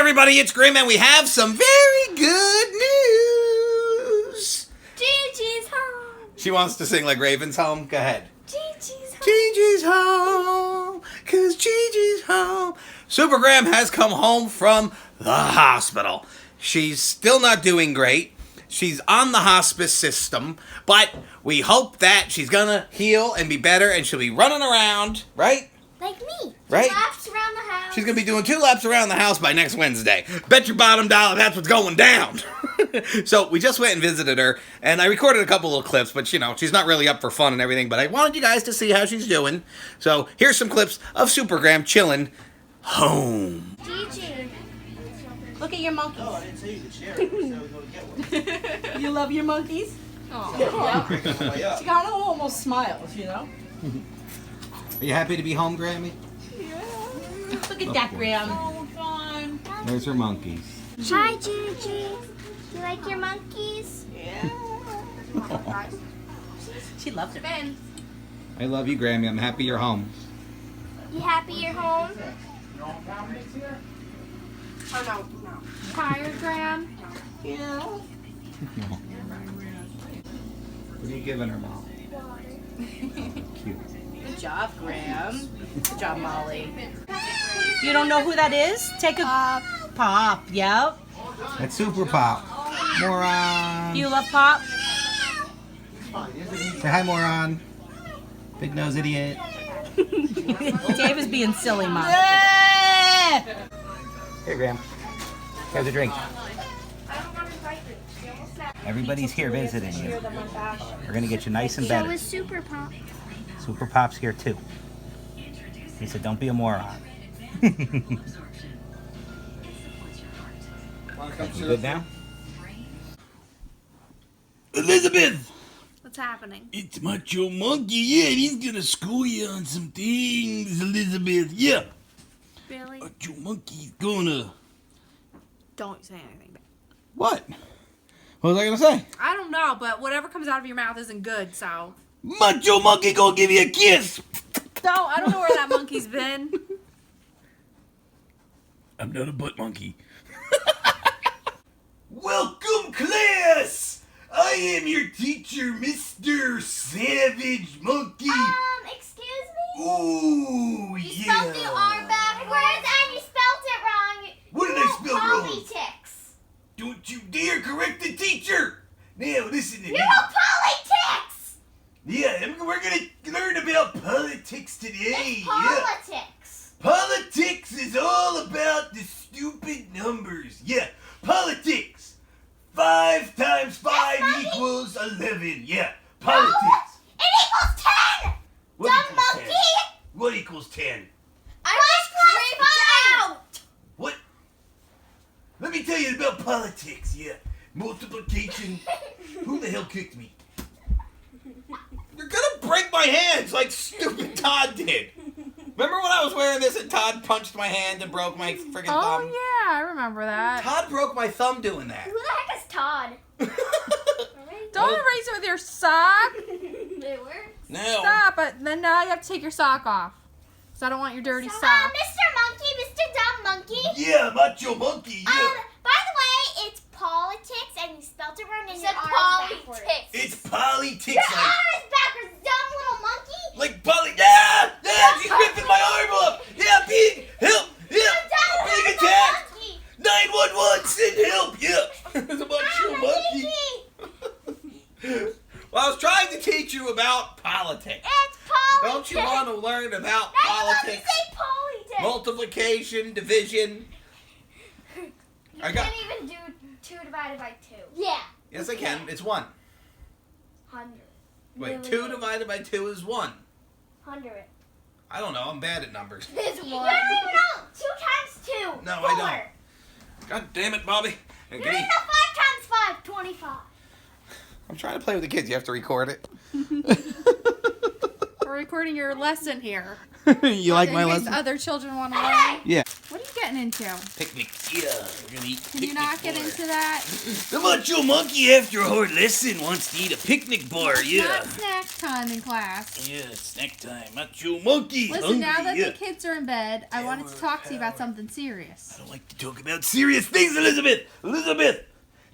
everybody, it's Grim, and we have some very good news. Gigi's home. She wants to sing like Raven's home. Go ahead. Gigi's home. Gigi's home, 'cause Gigi's home. Supergram has come home from the hospital. She's still not doing great. She's on the hospice system, but we hope that she's gonna heal and be better, and she'll be running around, right? Like me. Right? 2 laps around the house. She's going to be doing 2 laps around the house by next Wednesday. Bet your bottom dollar that's what's going down. So we just went and visited her, and I recorded a couple little clips, but, you know, she's not really up for fun and everything, but I wanted you guys to see how she's doing. So here's some clips of Supergram chilling home. Gigi. Look at your monkeys. Oh, I didn't say you could share it, so go get one. You love your monkeys? Oh, Yeah. She kind of almost smiles, you know? Are you happy to be home, Grammy? Yeah. Look at that, Graham. Oh, fun. There's her monkeys. Hi, Gigi. You like your monkeys? Yeah. She loves it. Ben. I love you, Grammy. I'm happy you're home. You happy you're home? Oh, no. Tired, Graham? Yeah. What are you giving her, Mom? Cute. Good job, Graham. Good job, Molly. You don't know who that is? Take a Pop. Yep. That's Super Pop. Moron. You love Pop? Say hi, moron. Big nose idiot. Dave is being silly, Mom. Here, Graham. Here's a drink. Everybody's here visiting you. We're gonna get you nice and So better. is Super Pop. Super Pop's here too. He said, "Don't be a moron." You good now? Elizabeth! What's happening? It's Macho Monkey, yeah, and he's gonna school you on some things, Elizabeth. Yeah. Really? Macho Monkey's gonna... Don't say anything bad. What? What was I gonna say? I don't know, but whatever comes out of your mouth isn't good, so. Macho Monkey gonna give you a kiss! No, I don't know where that monkey's been. I'm not a butt monkey. Welcome, class! I am your teacher, Mr. Savage Monkey. Excuse me? Ooh, You yeah. spelled the R backwards and you spelled it wrong. What did I spell wrong? Polyticks. Don't you dare correct the teacher! Now listen to You me. know politics. Yeah, and we're gonna learn about politics today. It's politics. Politics is all about the stupid numbers. Yeah, politics. 5 times 5 Mommy. equals 11. Yeah, politics. No, it equals 10. What Dumb equals 10? monkey. What equals 10? I was creeped out. What? Let me tell you about politics. Yeah, multiplication. Who the hell kicked me? You're gonna break my hands like stupid Todd did. Remember when I was wearing this and Todd punched my hand and broke my friggin' thumb? Oh, yeah, I remember that. Todd broke my thumb doing that. Who the heck is Todd? Don't erase it with your sock. They were. No. Stop it. Then now you have to take your sock off. Because I don't want your dirty sock. Mr. Monkey, Mr. Dumb Monkey. Yeah, Macho Monkey, yeah. By the way, it's politics, and you spelled it wrong, and your R is backwards. It's politics. Your R is backwards, dumb little monkey. Like yeah, she's ripping my arm off. Yeah, big help, yeah, big attack. 911, send help, yeah. It's a Macho Monkey. Well, I was trying to teach you about politics. It's politics. Don't you want to learn about Now you politics? want to say politics. Multiplication, division. You I got. can't even do 2 divided by 2. Yeah. Yes, I can. It's 1. 100. Wait, 2 divided by 2 is 1. 100. I don't know. I'm bad at numbers. It's 1. No. 2 times 2. No, 4. I don't. God damn it, Bobby. You don't know 5 times 5. 25. I'm trying to play with the kids. You have to record it. We're recording your lesson here. You like my In case lesson? other children want to learn. Yeah. What are you getting into? Picnic. Yeah, we're gonna eat Can picnic you not get bar. into that? The Macho Monkey, after a hard lesson, wants to eat a picnic bar. It's Yeah. not snack time in class. Yeah, snack time. Macho Monkey. Listen, now hungry, that yeah. the kids are in bed, I wanted to talk to you about something serious. I don't like to talk about serious things, Elizabeth. Elizabeth.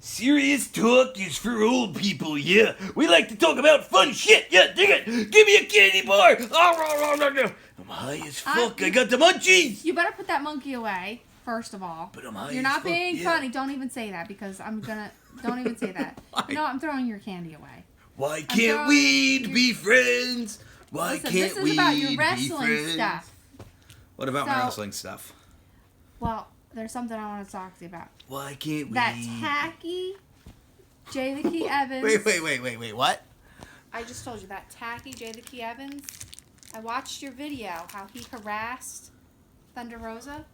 Serious talk is for old people, yeah. We like to talk about fun shit, yeah, dig it. Give me a candy bar. I'm high as fuck. I got the munchies. You better put that monkey away, first of all. But I'm high You're as not fuck, being yeah. funny. Don't even say that because I'm gonna. Don't even say that. Why? No, I'm throwing your candy away. Why can't we be friends? Why Listen, can't this we is about your be wrestling friends? stuff. What about my So- wrestling stuff? Well, there's something I want to talk to you about. Why can't we? That tacky Jay the Key Evans. Wait, what? I just told you that tacky Jay the Key Evans. I watched your video how he harassed Thunder Rosa.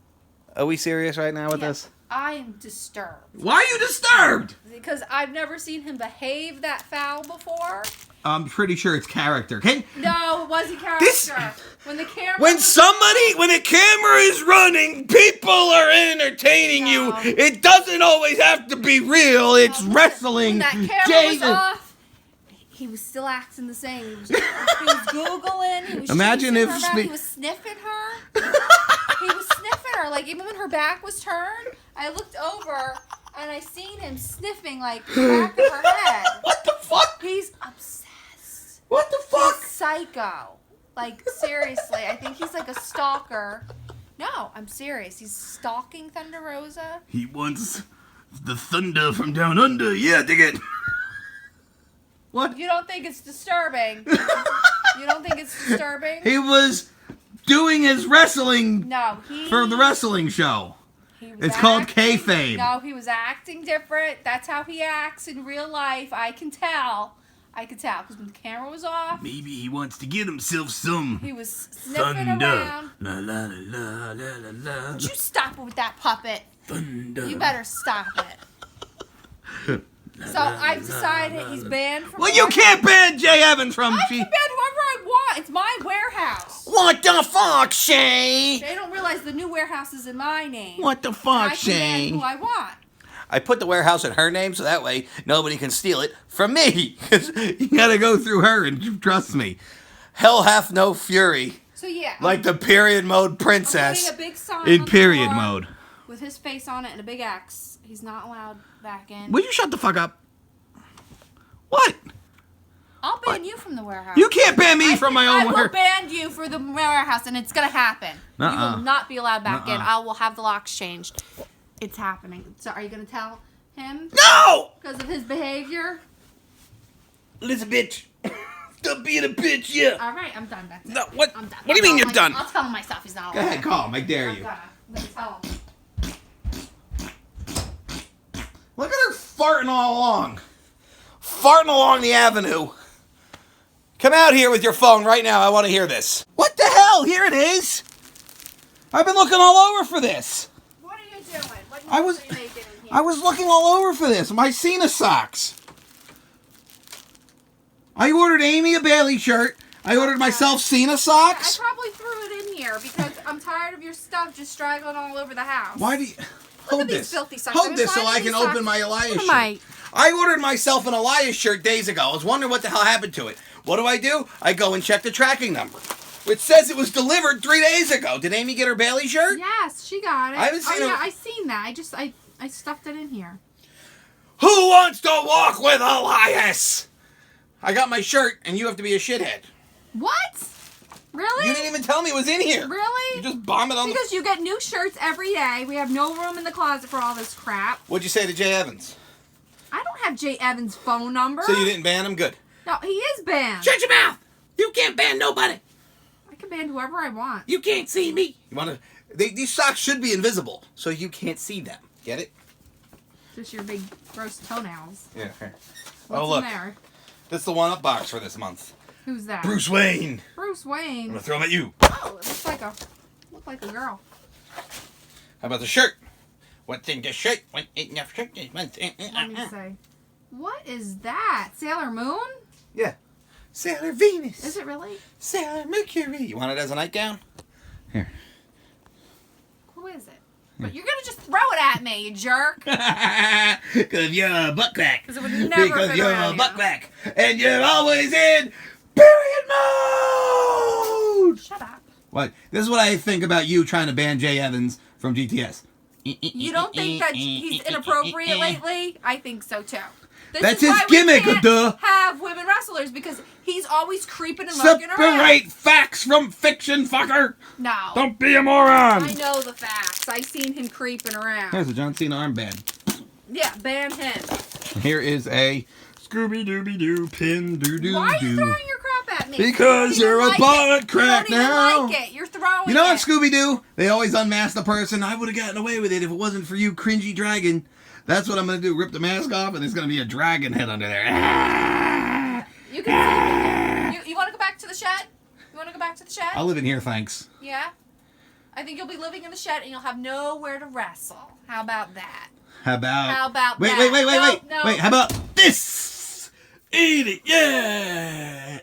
Are we serious right now with Yeah. this? I am disturbed Why are you disturbed? because I've never seen him behave that foul before. I'm pretty sure it's character. Okay? No, it wasn't character. This- when the camera. When was when a camera is running, people are entertaining you. No. It doesn't always have to be real. It's When wrestling. that camera was off, he was still acting the same. He was Googling. He was Imagine chasing if her around, spe- he was sniffing her. He was sniffing her. Like, even when her back was turned, I looked over and I seen him sniffing, like, the back of her head. What the fuck? He's obsessed. What the fuck? He's psycho. Like, seriously, I think he's like a stalker. No, I'm serious. He's stalking Thunder Rosa. He wants the thunder from down under. Yeah, dig it. What? You don't think it's disturbing? You don't think it's disturbing? He was doing his wrestling No, he. for the wrestling show. he was It's called acting- kayfabe. No, he was acting different. That's how he acts in real life. I can tell. Because when the camera was off, Maybe he wants to get himself some he was sniffing around. La la la la la la. Would you stop it with that puppet? Thunder. You better stop it. So I've decided he's banned from. Well, you can't ban Jay Evans from. I can ban whoever I want. It's my warehouse. What the fuck, Shay? They don't realize the new warehouse is in my name. What the And fuck, I can ban Shay? who I want. I put the warehouse in her name so that way nobody can steal it from me. 'Cause you gotta go through her, and trust me, hell hath no fury So yeah, like the period mode I'm princess putting a big sign in on the period door mode. with his face on it and a big X. He's not allowed back in. Will you shut the fuck up? What? I'll ban you from the warehouse. You can't ban me from my own I will warehouse. ban you for the warehouse, and it's gonna happen. You Uh-uh. will not be allowed back in. Uh-uh. I will have the locks changed. It's happening. So are you gonna tell him No! because of his behavior? Elizabeth, stop being a bitch, yeah. All right, I'm done. That's it. No, what? I'm done. What do you mean you're I'll done? I'll tell him myself. He's not allowed. Go ahead, call him. I dare I'm you. gonna tell him. Look at her farting all along. Farting along the avenue. Come out here with your phone right now. I want to hear this. What the hell? Here it is. I've been looking all over for this. What are you doing? What I was- are you making in here? I was looking all over for this. My Cena socks. I ordered Amy a Bailey shirt. I ordered myself Cena I socks. probably threw it in here because I'm tired of your stuff just straggling all over the house. Why do you... Look Hold at these this. filthy socks. Hold I've this been so I finding can these open socks. my Elias What shirt. am I? I ordered myself an Elias shirt days ago. I was wondering what the hell happened to it. What do? I go and check the tracking number. It says it was delivered 3 days ago. Did Amy get her Bailey shirt? Yes, she got it. I haven't seen Oh her- yeah, I seen that. I stuffed it in here. Who wants to walk with Elias? I got my shirt, and you have to be a shithead. What? Really? You didn't even tell me it was in here. Really? You just bomb it on Because you get new shirts every day. We have no room in the closet for all this crap. What'd you say to Jay Evans? I don't have Jay Evans' phone number. So you didn't ban him? Good. No, he is banned. Shut your mouth! You can't ban nobody. I can ban whoever I want. You can't see me. You wanna? These socks should be invisible, so you can't see them. Get it? Just your big gross toenails. Yeah. What's Oh look, in there? this is the one-up box for this month. Who's that? Bruce Wayne. Bruce I'm Wayne. gonna throw them at you. Oh, it looks like a girl. How about the shirt? What's in the shirt? What in the shirt? Let me see. What is that? Sailor Moon? Yeah. Sailor Venus. Is it really? Sailor Mercury. You want it as a nightgown? Here. Who is it? But you're gonna just throw it at me, you jerk. Because you're a butt crack. Because it would never Because fit you're around a you. butt crack. And you're always in period mode. Shut up. What? This is what I think about you trying to ban Jay Evans from GTS. You don't think that he's inappropriate lately? I think so too. This That's is his why we gimmick, can't duh. have women wrestlers because he's always creeping and lurking around. Separate facts from fiction, fucker. No. Don't be a moron. I know the facts. I've seen him creeping around. Here's a John Cena armband. Yeah, ban him. Here is a Scooby-Dooby-Doo pin doo-doo-doo. Why are you throwing your crap at me? Because You you're don't a like butt it. crack You don't now. even like it. You're throwing You know it. on Scooby-Doo, they always unmask the person. I would have gotten away with it if it wasn't for you, cringy dragon. That's what I'm going to do. Rip the mask off, and there's going to be a dragon head under there. You can see me. You want to go back to the shed? You want to go back to the shed? I'll live in here, thanks. Yeah? I think you'll be living in the shed and you'll have nowhere to wrestle. How about that? How about... How about wait, that? Wait. No. Wait, how about this? Eat it, yeah!